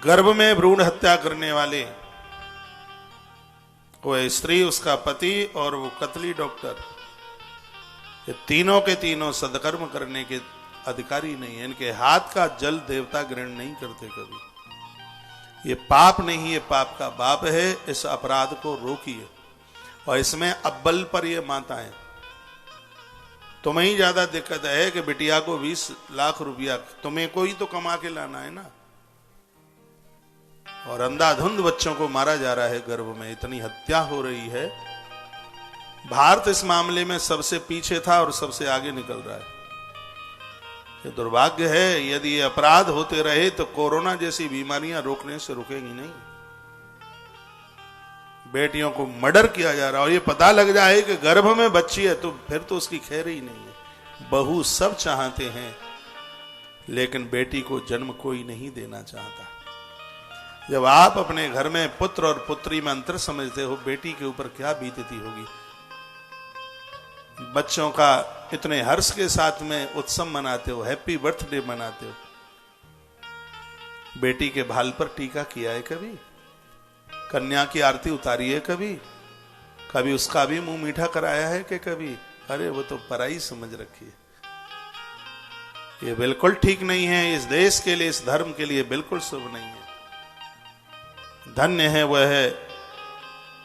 गर्भ में भ्रूण हत्या करने वाले, वो स्त्री, उसका पति और वो कतली डॉक्टर, ये तीनों के तीनों सदकर्म करने के अधिकारी नहीं है। इनके हाथ का जल देवता ग्रहण नहीं करते कभी। ये पाप नहीं, ये पाप का बाप है। इस अपराध को रोकिए। और इसमें अव्वल पर ये माताएं, तुम्हें ही ज्यादा दिक्कत है कि बिटिया को 20 लाख रुपया तुम्हें कोई तो कमा के लाना है ना। और अंधाधुंध बच्चों को मारा जा रहा है गर्भ में, इतनी हत्या हो रही है। भारत इस मामले में सबसे पीछे था और सबसे आगे निकल रहा है। ये दुर्भाग्य है। यदि ये अपराध होते रहे तो कोरोना जैसी बीमारियां रोकने से रुकेंगी नहीं। बेटियों को मर्डर किया जा रहा है और ये पता लग जाए कि गर्भ में बच्ची है तो फिर तो उसकी खैर ही नहीं है। बहू सब चाहते हैं, लेकिन बेटी को जन्म कोई नहीं देना चाहता। जब आप अपने घर में पुत्र और पुत्री में अंतर समझते हो, बेटी के ऊपर क्या बीतती होगी। बच्चों का इतने हर्ष के साथ में उत्सव मनाते हो, हैप्पी बर्थडे मनाते हो। बेटी के भाल पर टीका किया है कभी? कन्या की आरती उतारी है कभी? कभी उसका भी मुंह मीठा कराया है कि कभी? अरे वो तो पराई समझ रखी है। ये बिल्कुल ठीक नहीं है। इस देश के लिए, इस धर्म के लिए बिल्कुल शुभ नहीं है। धन्य है वह है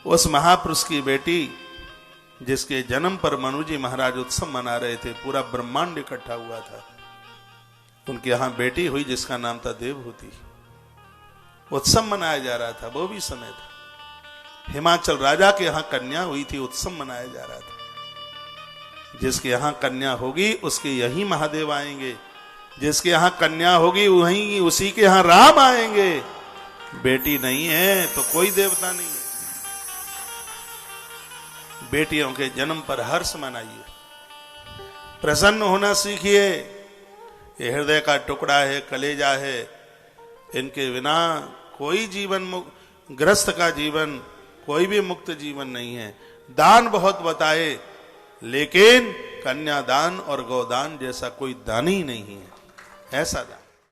उस महापुरुष की बेटी जिसके जन्म पर मनु जी महाराज उत्सव मना रहे थे। पूरा ब्रह्मांड इकट्ठा हुआ था। उनके यहां बेटी हुई जिसका नाम था देवहूति। उत्सव मनाया जा रहा था, वो भी समय था। हिमाचल राजा के यहां कन्या हुई थी, उत्सव मनाया जा रहा था। जिसके यहां कन्या होगी उसके यही महादेव आएंगे। जिसके यहां कन्या होगी वहीं उसी के यहां राम आएंगे। बेटी नहीं है तो कोई देवता नहीं है। बेटियों के जन्म पर हर्ष मनाइए, प्रसन्न होना सीखिए। ये हृदय का टुकड़ा है, कलेजा है। इनके बिना कोई जीवन, ग्रस्त का जीवन कोई भी मुक्त जीवन नहीं है। दान बहुत बताए, लेकिन कन्यादान और गोदान जैसा कोई दान ही नहीं है। ऐसा दान